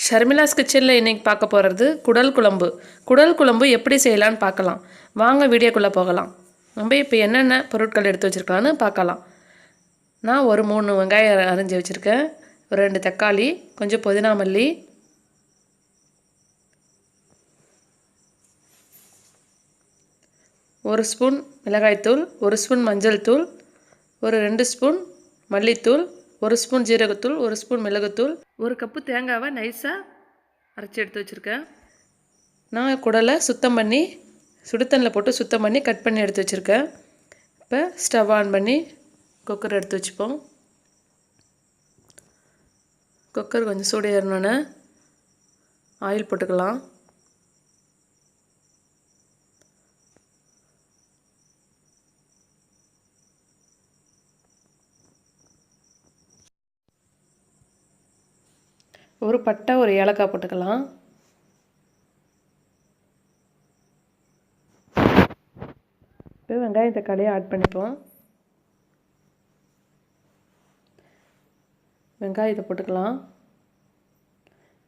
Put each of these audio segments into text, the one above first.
ஷர்மிளாஸ் கிச்சனில் இன்றைக்கி பார்க்க போகிறது குடல் குழம்பு. குடல் குழம்பு எப்படி செய்யலான்னு பார்க்கலாம். வாங்க வீடியோக்குள்ளே போகலாம். நம்ம இப்போ என்னென்ன பொருட்கள் எடுத்து வச்சுருக்கலான்னு பார்க்கலாம். நான் ஒரு 3 வெங்காயம் அரிஞ்சு வச்சுருக்கேன். ஒரு 2 தக்காளி, கொஞ்சம் புதினா மல்லி, ஒரு ஸ்பூன் மிளகாய்த்தூள், ஒரு ஸ்பூன் மஞ்சள் தூள், ஒரு 2 ஸ்பூன் மல்லித்தூள், ஒரு ஸ்பூன் ஜீரகத்தூள், ஒரு ஸ்பூன் மிளகுத்தூள், ஒரு கப்பு தேங்காவை நைஸாக அரைச்சி எடுத்து வச்சுருக்கேன். நான் குடலை சுத்தம் பண்ணி சுடுதண்ணில் போட்டு சுத்தம் பண்ணி கட் பண்ணி எடுத்து வச்சுருக்கேன். இப்போ ஸ்டவ் ஆன் பண்ணி குக்கர் எடுத்து வச்சுப்போம். குக்கர் கொஞ்சம் சூடு ஏறினோன்னே ஆயில் போட்டுக்கலாம். ஒரு பட்டை, ஒரு ஏலக்காய் போட்டுக்கலாம். இப்போ வெங்காயம் தக்காளியை ஆட் பண்ணிப்போம். வெங்காயத்தை போட்டுக்கலாம்.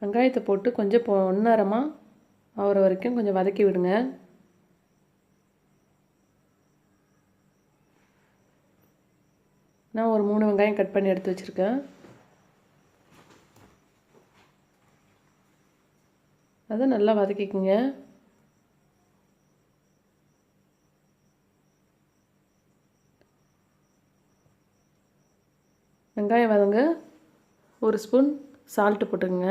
வெங்காயத்தை போட்டு கொஞ்சம் பொன்னரமாக ஆகிற வரைக்கும் கொஞ்சம் வதக்கி விடுங்க. நான் ஒரு 3 வெங்காயம் கட் பண்ணி எடுத்து வச்சுருக்கேன். அதை நல்லா வதக்கிக்குங்க. வெங்காயம் வதங்க ஒரு ஸ்பூன் சால்ட்டு போட்டுக்கோங்க.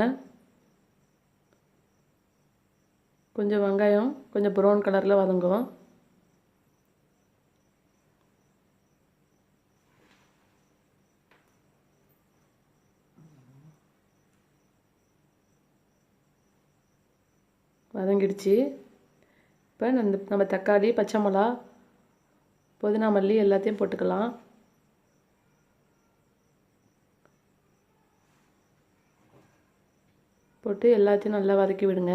கொஞ்சம் வெங்காயம் கொஞ்சம் ப்ரௌன் கலரில் வதங்கும். வதங்கிடுச்சு. இப்போ நம்ம தக்காளி, பச்சை மிளகா, புதினா மல்லி எல்லாத்தையும் போட்டுக்கலாம். போட்டு எல்லாத்தையும் நல்லா வதக்கி விடுங்க.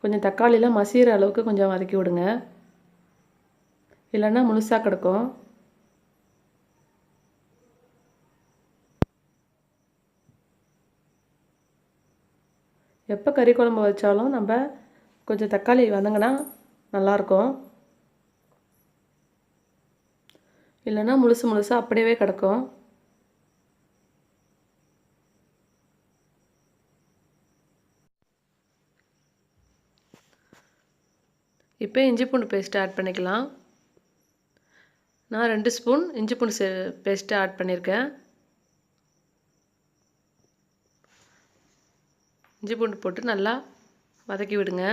கொஞ்சம் தக்காளியில் மசிகிற அளவுக்கு கொஞ்சம் வதக்கி விடுங்க, இல்லைன்னா முழுசாக கிடக்கும். எப்போ கறி குழம்பு வச்சாலும் நம்ம கொஞ்சம் தக்காளி வதங்கினா நல்லாயிருக்கும், இல்லைன்னா முழுசாக அப்படியே கிடக்கும். இப்போ இஞ்சி பூண்டு பேஸ்ட்டு ஆட் பண்ணிக்கலாம். நான் 2 ஸ்பூன் இஞ்சி பூண்டு பேஸ்ட்டு ஆட் பண்ணியிருக்கேன். இஞ்சி பூண்டு போட்டு நல்லா வதக்கி விடுங்க.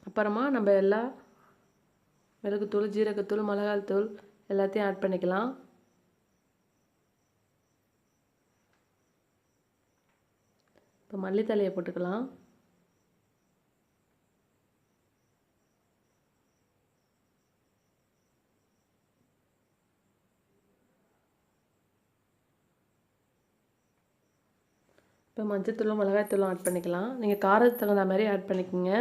அப்புறமா நம்ம எல்லா மிளகுத்தூள், ஜீரகத்தூள், மிளகாய்த்தூள் எல்லாத்தையும் ஆட் பண்ணிக்கலாம். இப்போ மல்லித்தழையை போட்டுக்கலாம். இப்போ மஞ்சத்தூளும் மிளகாய்த்தூளும் ஆட் பண்ணிக்கலாம். நீங்கள் காரத்துக்கு தகுந்த மாதிரி ஆட் பண்ணிக்கோங்க.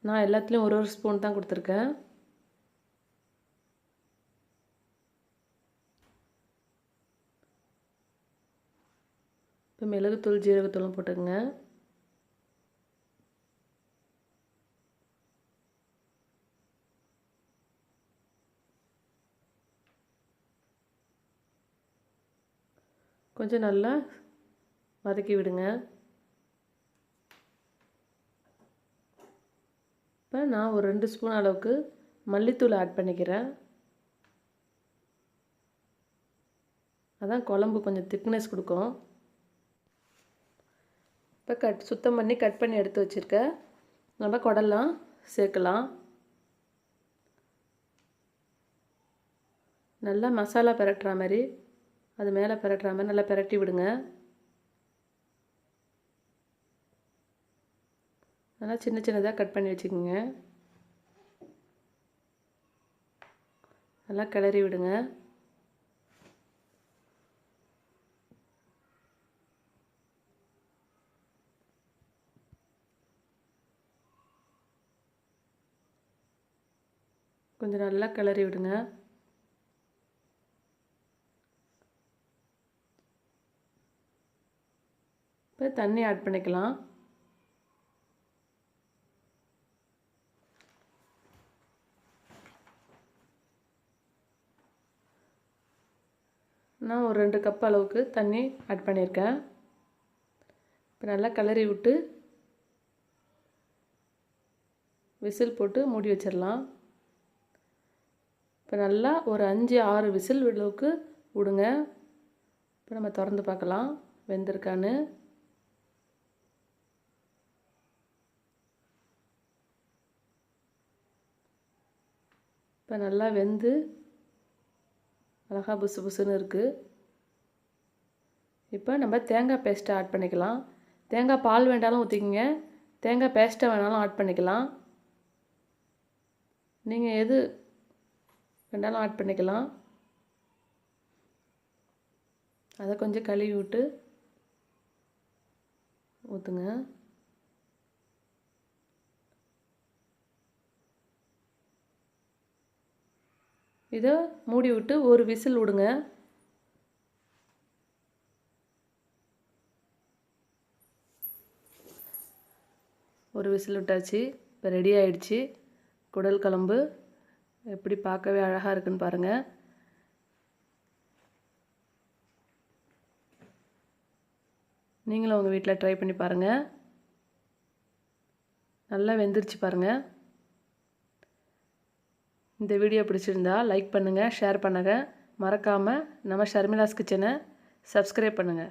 நான் எல்லாத்துலேயும் ஒரு ஸ்பூன் தான் கொடுத்துருக்கேன். இப்போ மிளகுத்தூள், ஜீரகத்தூளும் போட்டுக்கோங்க. கொஞ்சம் நல்லா வதக்கி விடுங்க. இப்போ நான் ஒரு 2 ஸ்பூன் அளவுக்கு மல்லித்தூள் ஆட் பண்ணிக்கிறேன். அதான் குழம்பு கொஞ்சம் திக்னஸ் கொடுக்கும். இப்போ சுத்தம் பண்ணி கட் பண்ணி எடுத்து வச்சுருக்க நம்ம குடல்லாம் சேர்க்கலாம். நல்லா மசாலா பிரட்டுற மாதிரி, அது மேலே பிரட்டுற மாதிரி நல்லா பிரட்டி விடுங்க. நல்லா சின்ன சின்னதாக கட் பண்ணி வச்சுக்கோங்க. நல்லா கிளறி விடுங்க. கொஞ்சம் நல்லா கிளறி விடுங்க. இப்போ தண்ணி ஆட் பண்ணிக்கலாம். நான் ஒரு 2 கப் அளவுக்கு தண்ணி ஆட் பண்ணியிருக்கேன். இப்போ நல்லா கிளறி விட்டு விசில் போட்டு மூடி வச்சிடலாம். இப்போ நல்லா ஒரு 5-6 விசில் அளவுக்கு விடுங்க. இப்போ நம்ம திறந்து பார்க்கலாம் வெந்திருக்கான்னு. இப்போ நல்லா வெந்து அழகாக புசு புசுன்னு இருக்குது. இப்போ நம்ம தேங்காய் பேஸ்ட்டை ஆட் பண்ணிக்கலாம். தேங்காய் பால் வேண்டாலும் ஊற்றிக்கிங்க, தேங்காய் பேஸ்ட்டை வேணாலும் ஆட் பண்ணிக்கலாம். நீங்கள் எது வேண்டாலும் ஆட் பண்ணிக்கலாம். அதை கொஞ்சம் கழுவி விட்டு ஊற்றுங்க. இதை மூடி விட்டு ஒரு விசில் விடுங்க. ஒரு விசில் விட்டாச்சு. இப்போ ரெடி ஆயிடுச்சு. குடல் குழம்பு எப்படி பார்க்கவே அழகாக இருக்குன்னு பாருங்கள். நீங்களும் உங்கள் வீட்டில் ட்ரை பண்ணி பாருங்கள். நல்லா வெந்துருச்சு பாருங்கள். இந்த வீடியோ பிடிச்சிருந்தா லைக் பண்ணுங்கள், ஷேர் பண்ணுங்கள். மறக்காமல் நம்ம ஷர்மிளாஸ் கிச்சனை சப்ஸ்கிரைப் பண்ணுங்கள்.